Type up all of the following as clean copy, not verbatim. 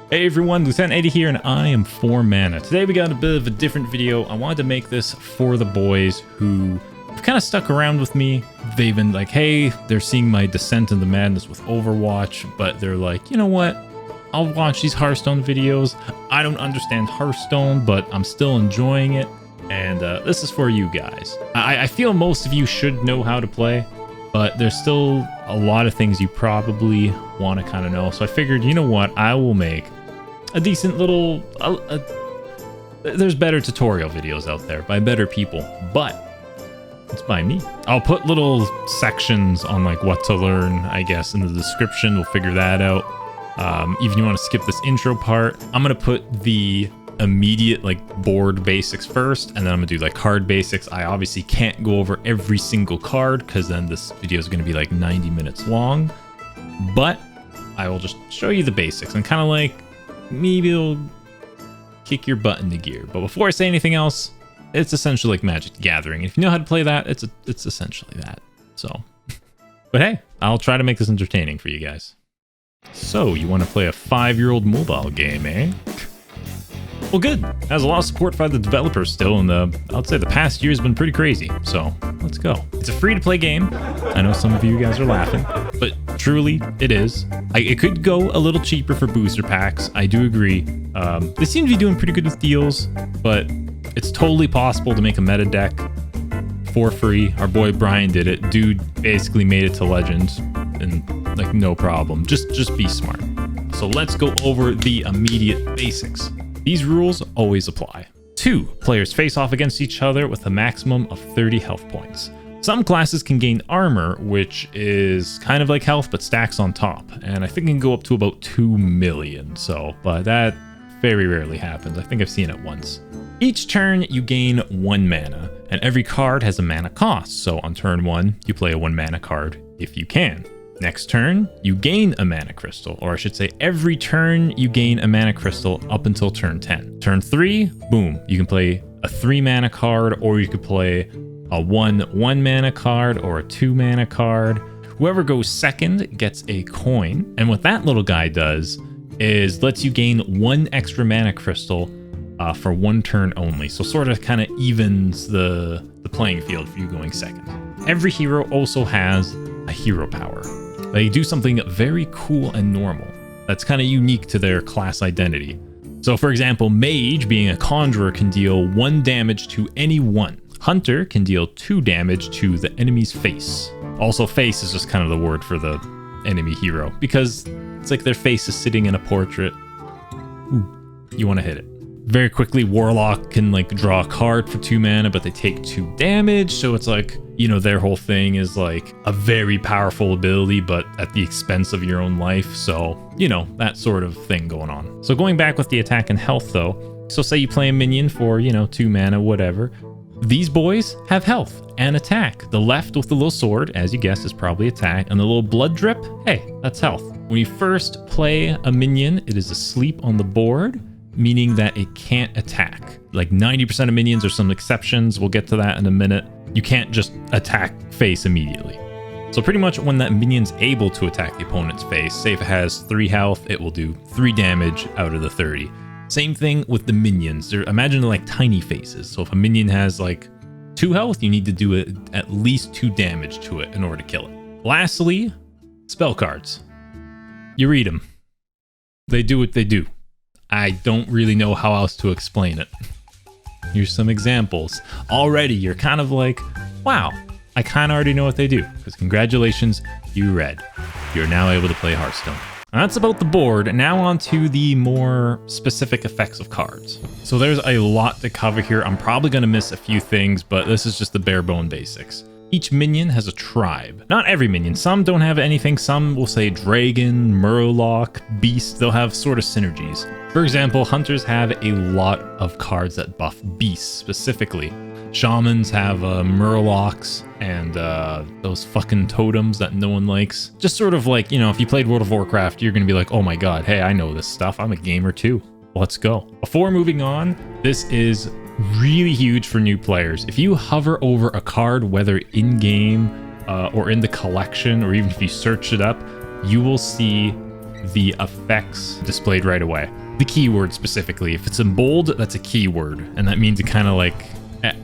Hey everyone, LtEddy here, and I am 4 mana. Today we got a bit of a different video. I wanted to make this for the boys who have kind of stuck around with me. They've been like, hey, they're seeing my descent into madness with Overwatch, but they're like, you know what? I'll watch these Hearthstone videos. I don't understand Hearthstone, but I'm still enjoying it, and this is for you guys. I feel most of you should know how to play, but there's still a lot of things you probably want to kind of know. So I figured, you know what? I will make a decent little... there's better tutorial videos out there by better people, but it's by me. I'll put little sections on like what to learn, I guess, in the description. We'll figure that out. Even you want to skip this intro part, I'm going to put the immediate like board basics first, and then I'm gonna do like card basics. I obviously can't go over every single card because then this video is going to be like 90 minutes long, but I will just show you the basics and kind of like maybe it'll kick your butt into gear. But before I say anything else, it's essentially like Magic the Gathering. If you know how to play that, it's essentially that. So but hey, I'll try to make this entertaining for you guys. So you want to play a 5-year-old mobile game, eh? Well, good. Has a lot of support by the developers still, and I'd say the past year has been pretty crazy. So let's go. It's a free-to-play game. I know some of you guys are laughing, but truly, it is. It could go a little cheaper for booster packs. I do agree. They seem to be doing pretty good with deals, but it's totally possible to make a meta deck for free. Our boy Brian did it. Dude basically made it to Legends, and like no problem. Just be smart. So let's go over the immediate basics. These rules always apply. 2 players face off against each other with a maximum of 30 health points. Some classes can gain armor, which is kind of like health, but stacks on top. And I think it can go up to about 2 million. But that very rarely happens. I think I've seen it once. Each turn, you gain 1 mana, and every card has a mana cost. So on turn 1, you play a 1 mana card if you can. Next turn, you gain a mana crystal, or I should say every turn you gain a mana crystal up until turn 10. Turn 3, boom, you can play a 3 mana card, or you could play a 1 mana card or a 2 mana card. Whoever goes second gets a coin, and what that little guy does is lets you gain 1 extra mana crystal for 1 turn only. So sort of kind of evens the playing field for you going second. Every hero also has a hero power. They do something very cool and normal that's kind of unique to their class identity. So for example, Mage, being a conjurer, can deal 1 damage to anyone. Hunter can deal 2 damage to the enemy's face. Also, face is just kind of the word for the enemy hero because it's like their face is sitting in a portrait. Ooh, you want to hit it. Very quickly, Warlock can like draw a card for 2 mana, but they take 2 damage. So it's like, you know, their whole thing is like a very powerful ability, but at the expense of your own life. So, you know, that sort of thing going on. So going back with the attack and health though, so say you play a minion for, you know, 2 mana, whatever. These boys have health and attack. The left with the little sword, as you guessed, is probably attack. And the little blood drip, hey, that's health. When you first play a minion, it is asleep on the board, meaning that it can't attack. Like 90% of minions, or some exceptions, we'll get to that in a minute. You can't just attack face immediately. So pretty much when that minion's able to attack the opponent's face, say if it has 3 health, it will do 3 damage out of the 30. Same thing with the minions. Imagine like tiny faces. So if a minion has like 2 health, you need to do at least 2 damage to it in order to kill it. Lastly, spell cards. You read them. They do what they do. I don't really know how else to explain it. Here's some examples. Already, you're kind of like, wow, I kind of already know what they do. Because congratulations, you read. You're now able to play Hearthstone. And that's about the board. Now on to the more specific effects of cards. So there's a lot to cover here. I'm probably going to miss a few things, but this is just the bare bone basics. Each minion has a tribe. Not every minion. Some don't have anything. Some will say dragon, murloc, beast. They'll have sort of synergies. For example, hunters have a lot of cards that buff beasts specifically. Shamans have murlocs and those fucking totems that no one likes. Just sort of like, you know, if you played World of Warcraft, you're going to be like, oh my god, hey, I know this stuff. I'm a gamer too. Let's go. Before moving on, this is really huge for new players. If you hover over a card, whether in-game or in the collection, or even if you search it up, you will see the effects displayed right away. The keyword specifically. If it's in bold, that's a keyword, and that means it kind of like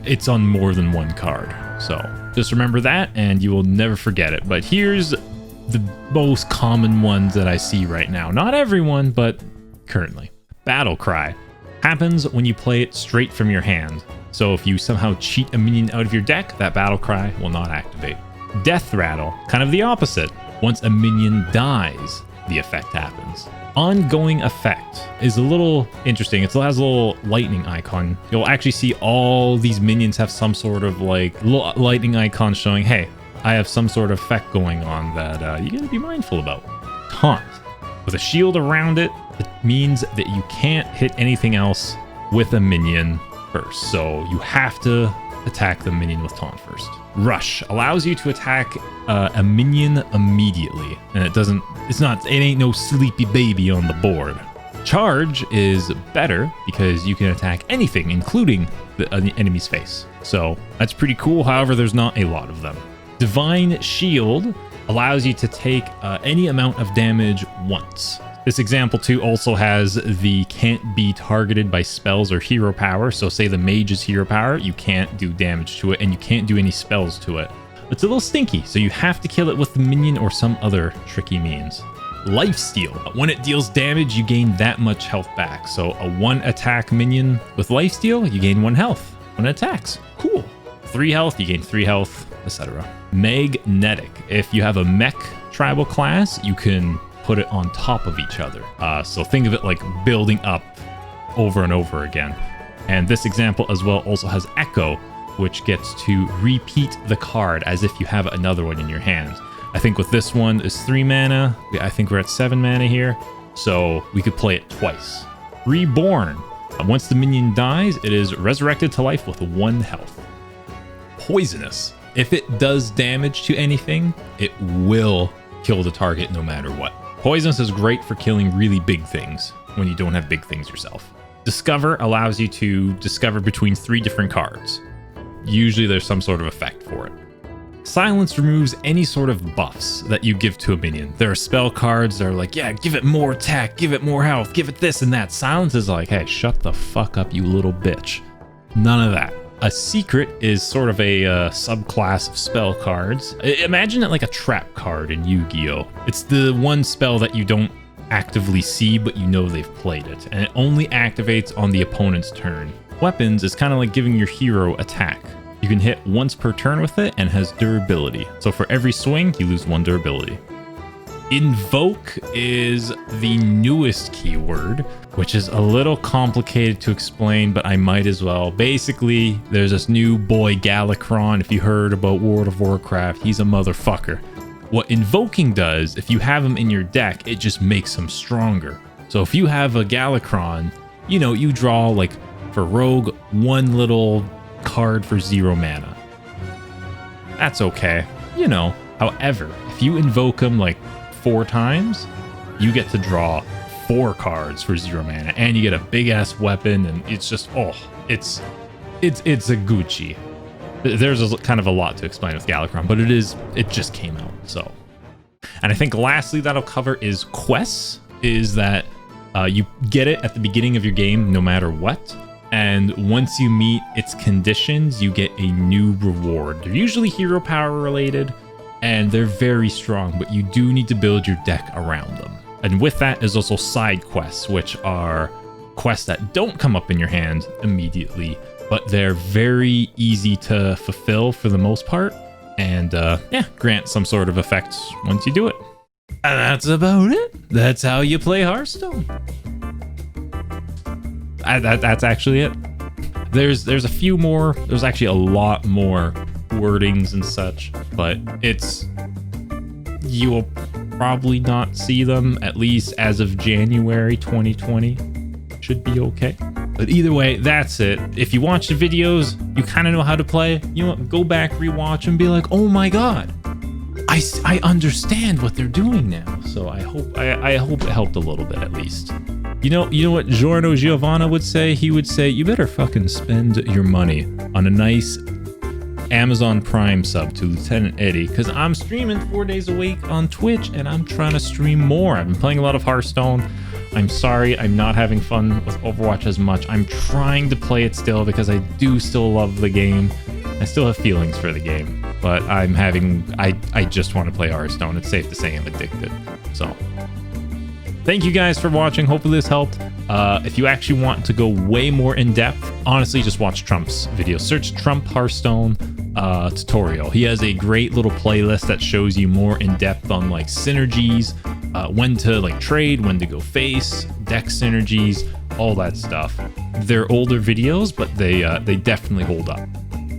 it's on more than one card. So just remember that and you will never forget it. But here's the most common ones that I see right now. Not everyone, but currently. Battle Cry happens when you play it straight from your hand. So if you somehow cheat a minion out of your deck, that Battle Cry will not activate. Death Rattle, kind of the opposite. Once a minion dies, the effect happens. Ongoing Effect is a little interesting. It still has a little lightning icon. You'll actually see all these minions have some sort of like little lightning icon showing, hey, I have some sort of effect going on that you gotta be mindful about. Taunt. With a shield around it, it means that you can't hit anything else with a minion first. So you have to attack the minion with taunt first. Rush allows you to attack a minion immediately, and it ain't no sleepy baby on the board. Charge is better because you can attack anything, including the enemy's face. So that's pretty cool. However, there's not a lot of them. Divine Shield allows you to take any amount of damage once. This example too also has the can't be targeted by spells or hero power. So say the mage's hero power, you can't do damage to it and you can't do any spells to it. It's a little stinky, so you have to kill it with the minion or some other tricky means. Lifesteal. When it deals damage, you gain that much health back. So a 1 attack minion with lifesteal, you gain 1 health when it attacks. Cool. 3 health, you gain 3 health, etc. Magnetic. If you have a mech tribal class, you can put it on top of each other. So think of it like building up over and over again. And this example as well also has Echo, which gets to repeat the card as if you have another one in your hand. I think with this one is 3 mana. I think we're at 7 mana here. So we could play it twice. Reborn. Once the minion dies, it is resurrected to life with 1 health. Poisonous. If it does damage to anything, it will kill the target no matter what. Poisonous is great for killing really big things when you don't have big things yourself. Discover allows you to discover between 3 different cards. Usually there's some sort of effect for it. Silence removes any sort of buffs that you give to a minion. There are spell cards that are like, yeah, give it more attack, give it more health, give it this and that. Silence is like, hey, shut the fuck up, you little bitch. None of that. A secret is sort of a subclass of spell cards. Imagine it like a trap card in Yu-Gi-Oh! It's the one spell that you don't actively see, but you know they've played it, and it only activates on the opponent's turn. Weapons is kind of like giving your hero attack. You can hit once per turn with it and has durability. So for every swing, you lose 1 durability. Invoke is the newest keyword, which is a little complicated to explain, but I might as well. Basically, there's this new boy Galakron. If you heard about World of Warcraft, he's a motherfucker. What invoking does, if you have him in your deck, it just makes him stronger. So if you have a Galakron, you know, you draw, like, for Rogue, 1 little card for 0 mana. That's okay, you know. However, if you invoke him, like, 4 times, you get to draw 4 cards for 0 mana, and you get a big ass weapon, and it's just, oh, it's a Gucci. There's kind of a lot to explain with Galakron, but it just came out. So, and I think lastly that I'll cover is quests. Is that you get it at the beginning of your game no matter what, and once you meet its conditions, you get a new reward. They're usually hero power related, and they're very strong, but you do need to build your deck around them. And with that is also side quests, which are quests that don't come up in your hand immediately, but they're very easy to fulfill for the most part, and yeah, grant some sort of effects once you do it. And that's about it. That's how you play Hearthstone. That's actually it. There's a few more. There's actually a lot more wordings and such, but you will probably not see them, at least as of January 2020. Should be okay. But either way, that's it. If you watch the videos, you kind of know how to play. You know, go back, rewatch, and be like, oh my god, I understand what they're doing now. So I hope it helped a little bit at least. You know what Giorno Giovanna would say? He would say, you better fucking spend your money on a nice Amazon Prime sub to LtEddy, because I'm streaming streaming 4 days a week on Twitch, and I'm trying to stream more. I've been playing a lot of Hearthstone. I'm sorry I'm not having fun with Overwatch as much. I'm trying to play it still because I do still love the game. I still have feelings for the game, but I just want to play Hearthstone. It's safe to say I'm addicted. So thank you guys for watching. Hopefully this helped. If you actually want to go way more in depth, honestly, just watch Trump's video. Search Trump Hearthstone tutorial. He has a great little playlist that shows you more in depth on like synergies, when to like trade, when to go face, deck synergies, all that stuff. They're older videos, but they definitely hold up.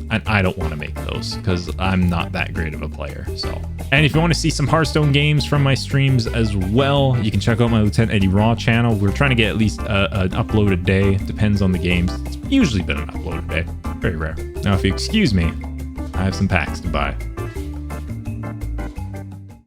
And I don't want to make those because I'm not that great of a player. So, and if you want to see some Hearthstone games from my streams as well, you can check out my LtEddy Raw channel. We're trying to get at least an upload a day. Depends on the games. It's usually been an upload a day. Very rare. Now, if you excuse me, I have some packs to buy.